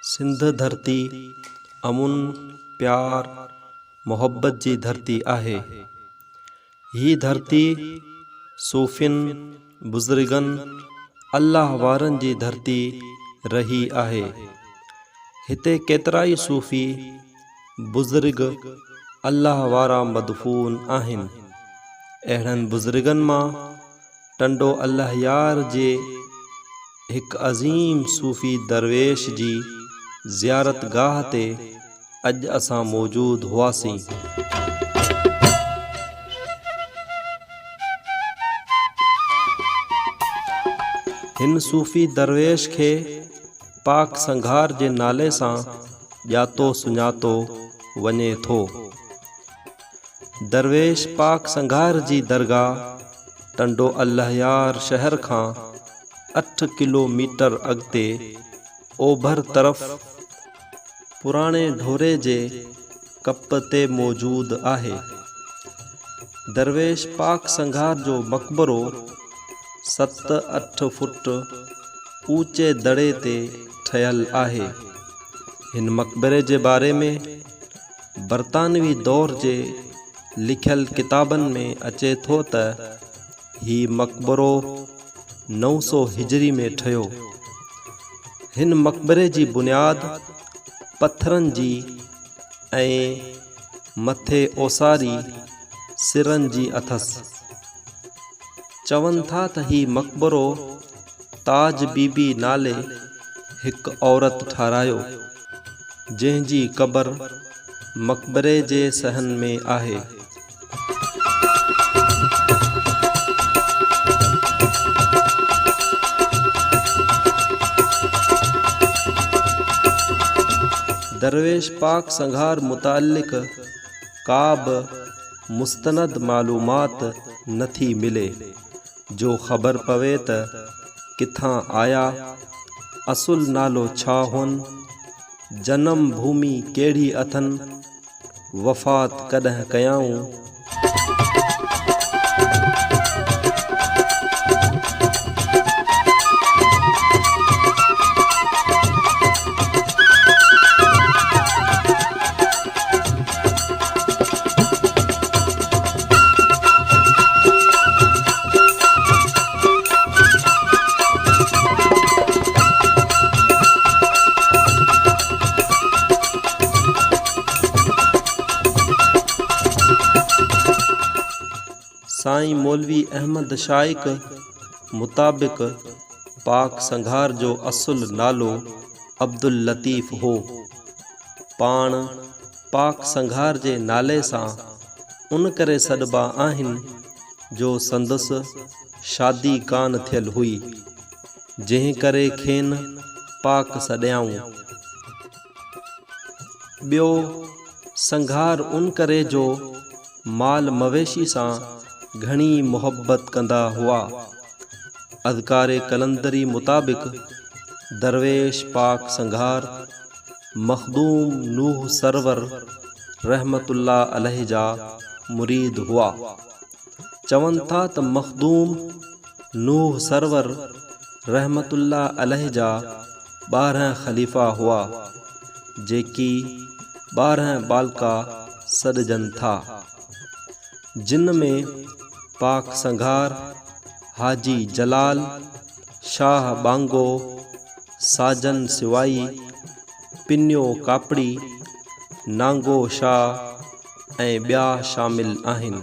सिंध धरती अमुन प्यार मोहब्बत जी धरती आहे। ही धरती सूफ़िन बुज़ुर्गन अल्लाह वारन जी धरती रही आहे। हिते केतराई सूफ़ी बुज़ुर्ग अल्लाह वारा मदफून आहिन। अहिड़न बुज़ुर्गन मां टंडो अल्लाह यार जे एक अज़ीम सूफ़ी दरवेश जी ज़ियारत गाह ते अज असां मौजूद हुआसीं। हिन सूफ़ी दरवेश खे पाक संघार जे नाले सां ॼातो सुञातो वञे थो। दरवेश पाक संघार जी दरगाह टंडो अल्लाह यार शहर खां 8 किलोमीटर अॻिते ओभर तरफ़ पुराणे ढोरे जे कप ते मौजूद आहे। दरवेश पाक संघार जो मक़बरो 7-8 फुट ऊचे दड़े ते ठहियल आहे। हिन मक़बरे जे बारे में बरतानवी दौर जे लिखियल किताबनि में अचे थो त ही मक़बरो 900 हिजरी में ठहियो। हिन मक़बरे जी बुनियाद पत्थरनि जी ऐं मथे ओसारी सिरनि जी अथसि। चवनि था त ही मक़बरो ताज बीबी नाले हिकु औरत ठारायो, जंहिंजी क़बर मक़बरे जे सहन में आहे। दरवेश पाक संघार मुतालिक का बि मुस्तनद मालूमात नथी मिले जो ख़बर पवे त किथां आया, असुल नालो छा हुन, जनम भूमि कहिड़ी अथनि, वफ़ात कॾहिं कयाऊं। साईं मौलवी अहमद शाइक मुताबिक़ पाक संघार जो असुल नालो अब्दुल लतीफ़ हो। पाण पाक संघार जे नाले सां उन करे सॾिबा आहिनि जो संदसि शादी कान थियल हुई, जंहिं करे खेनि पाक सॾियाऊं। ॿियो संघार उन करे जो माल मवेशी सां घणी मोहब्बत कंदा हुआ। अज़कारे कलंदरी मुताबिक़ दरवेश पाक संघार मखदूम नूह सरवर रहमतुल्लाह अलैहि जा मुरीद हुआ। चवनि था त मखदूम नूह सरवर रहमतुल्लाह अलैहि जा 12 ख़लीफ़ा हुआ, जेकी 12 बालका सॾजनि था, जिन में पाक संघार हाजी जलाल, शाह बांगो, साजन सिवाई, पिन्यो कापड़ी, नांगो शाह ऐं ॿिया शामिल आहिनि।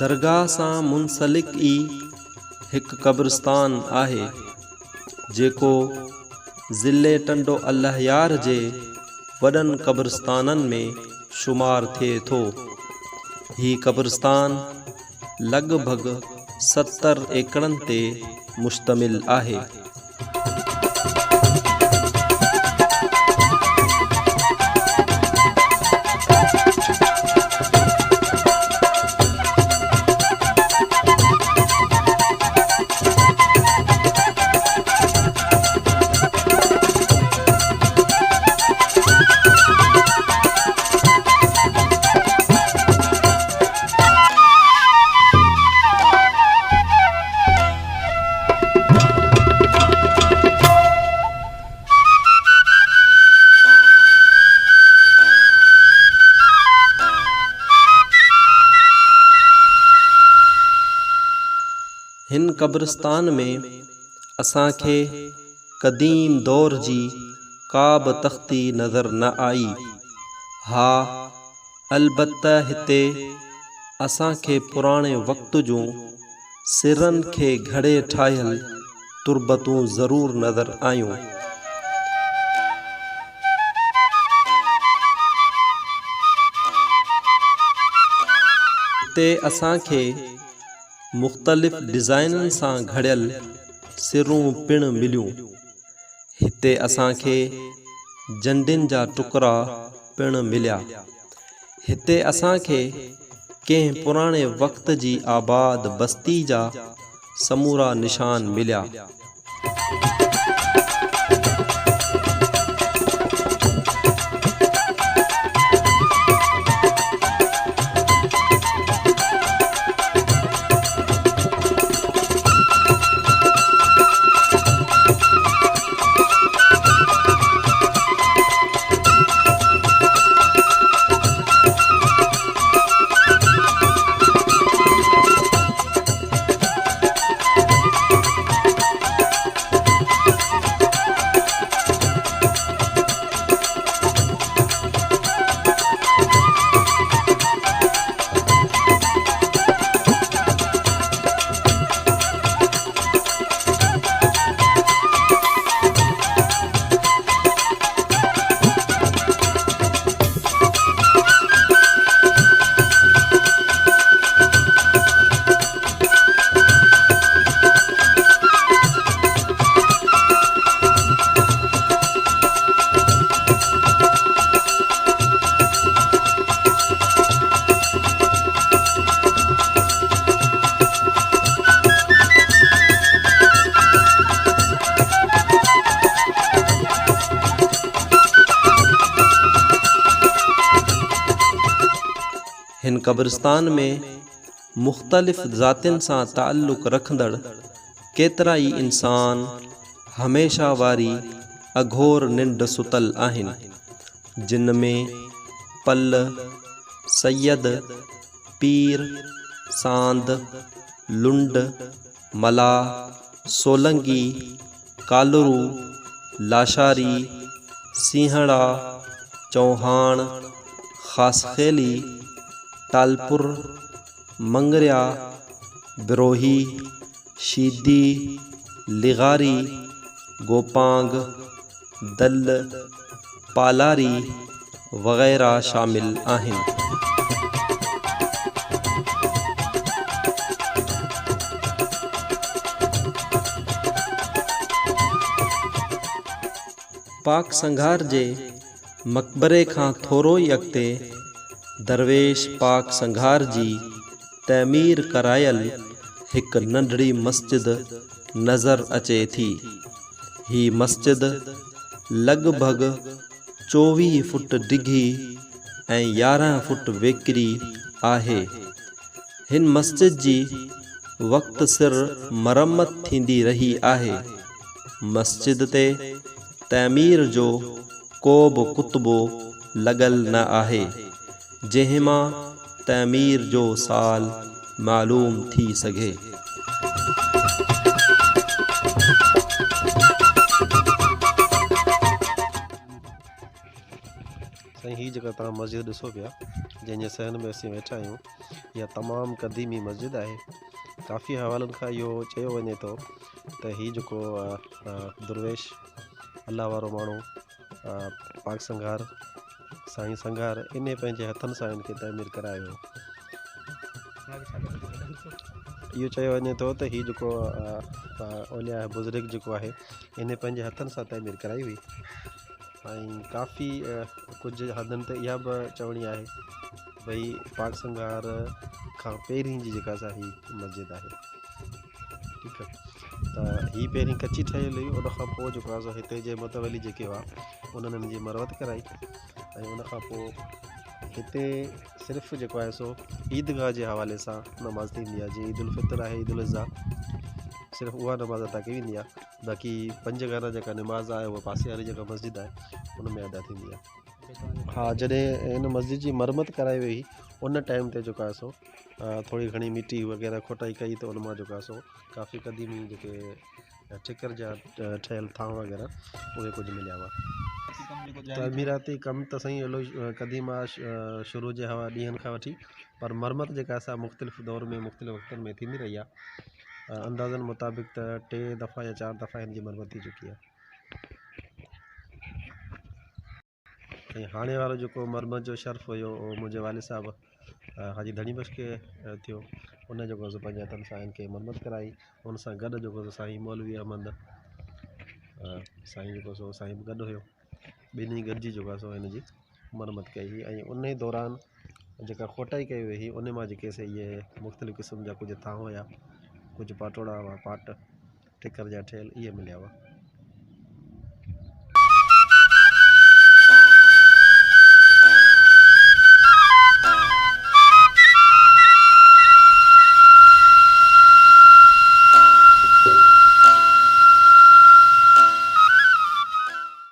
दरगाह सां मुंसलिक ई हिकु क़ब्रिस्तान आहे, जेको ज़िले टंडो अल्लाह यार जे वॾनि क़ब्रिस्ताननि में शुमार थिए थो। ही क़ब्रिस्तान लॻभॻि 70 एकड़नि ते मुश्तमिल आहे। हिन क़ब्रिस्तान में असांखे क़दीम दौर जी का बि तख़्ती नज़र न आई। हा, अलबत्ता हिते असांखे पुराणे वक़्त जूं सिरनि खे घड़े ठाहियल तुरबतूं ज़रूर नज़र आयूं। हिते असांखे मुख़्तलिफ़ डिज़ाइननि सां घड़ियल सिरूं पिणु मिलियूं। हिते असांखे जंडिन जा टुकड़ा पिणु मिलिया। हिते असांखे कंहिं पुराणे वक़्त जी आबाद बस्ती जा समूरा निशान मिलिया। हिन क़ब्रिस्तान में मुख़्तलिफ़ ज़ातियुनि सां ताल्लुक़ रखंदड़ केतिरा ई इंसान हमेशा वारी अघोर निंड सुतल आहिनि, जिन में पल, सैयद, पीर, सांद, लुंड, मला, सोलंगी, कालरू, लाशारी, सिंहड़ा, चौहान, ख़ासखेली, टालपुर, मंगरिया, बिरोही, शीदी, लिगारी, गोपांग, दल, पालारी वग़ैरह शामिल आहिनि। पाक संघार जे मक़बरे खां थोरो ई अॻिते दरवेश पाक संघार जी तैमीर करायल हिक नंढड़ी मस्जिद नज़र अचे थी। ही मस्जिद लॻभॻि 24 फुट डिघी ऐं 11 फुट वेकिरी आहे। हिन मस्जिद जी वक़्त सिर मरम्मत थींदी रही आहे। मस्जिद ते तैमीर जो को बि कुतबो लॻल न आहे, जंहिं मां तैमीर जो साल मालूम थी सघे। ही जगह तव्हां मस्जिद ॾिसो पिया, जंहिंजे सहन में असीं वेठा आहियूं, इहा तमामु क़दीमी मस्जिद आहे। काफ़ी हवालनि खां इहो चयो वञे थो त ही जेको दुरवेश अल्लाह वारो माण्हू पाक संघार साईं संघार इन पंहिंजे हथनि सां इनखे तैमीर करायो। इहो चयो वञे थो त हीउ जेको औलिया बुज़ुर्ग जेको आहे इन पंहिंजे हथनि सां तैमीर कराई हुई। ऐं काफ़ी कुझु हदनि ते इहा बि चवणी आहे भई पाक संघार खां पहिरीं जी जेका असांजी मस्जिद आहे, ठीकु आहे, त हीअ पहिरीं कची ठहियल हुई। उनखां पोइ जेको आहे हिते जे मतवली जेके हुआ उन्हनि हिन जी मरवत कराई। ऐं उनखां पोइ हिते सिर्फ़ु जेको आहे सो ईदगाह जे हवाले सां नमाज़ थींदी आहे। जीअं ईद उल फितर आहे, ईद उल अज़हा, सिर्फ़ु उहा नमाज़ अदा कई वेंदी आहे। बाक़ी 5 घर जेका नमाज़ आहे उहा पासे वारी जेका मस्जिद आहे उन में अदा थींदी आहे। हाँ, जॾहिं इन मस्जिद जी मरम्मत कराई वई उन टाइम ते जेको आहे सो थोरी घणी मिटी वग़ैरह खोटाई कई त उन मां जेको आहे सो काफ़ी क़दीमी जेके ठिकर जा ठहियल थां वग़ैरह उहे कुझु मिलिया हुआ। तामीराती कम त साईं एलो क़दीम आहे, शुरू जे हवा ॾींहंनि खां वठी, पर मरम्मत जेका असां मुख़्तलिफ़ दौर में मुख़्तलिफ़ वक़्तनि में थींदी रही आहे। अंदाज़नि मुताबिक़ त 3 दफ़ा या 4 दफ़ा हिन जी मरम्मत थी चुकी आहे। ऐं हाणे वारो जेको मरम्मत जो शर्फ़ हुयो उहो मुंहिंजे वालिद साहिबु हाजी धणी बख़्श खे थियो। उन जेको सो पंहिंजे हथनि सां इनखे मरम्मत कराई। उन सां गॾु जेको सो साईं मौलवी अहमद साईं जेको सो साईं बि गॾु हुयो। ॿिन्ही गॾिजी जेको आहे सो हिन जी मरम्मत कई हुई। ऐं उन ई दौरान जेका खोटाई कई वई हुई उन मां जेके से इहे मुख़्तलिफ़ क़िस्म जा कुझु थां हुया, कुझु पाटोड़ा हुआ, पाट ठिकर जा ठहियल इहे मिलिया हुआ।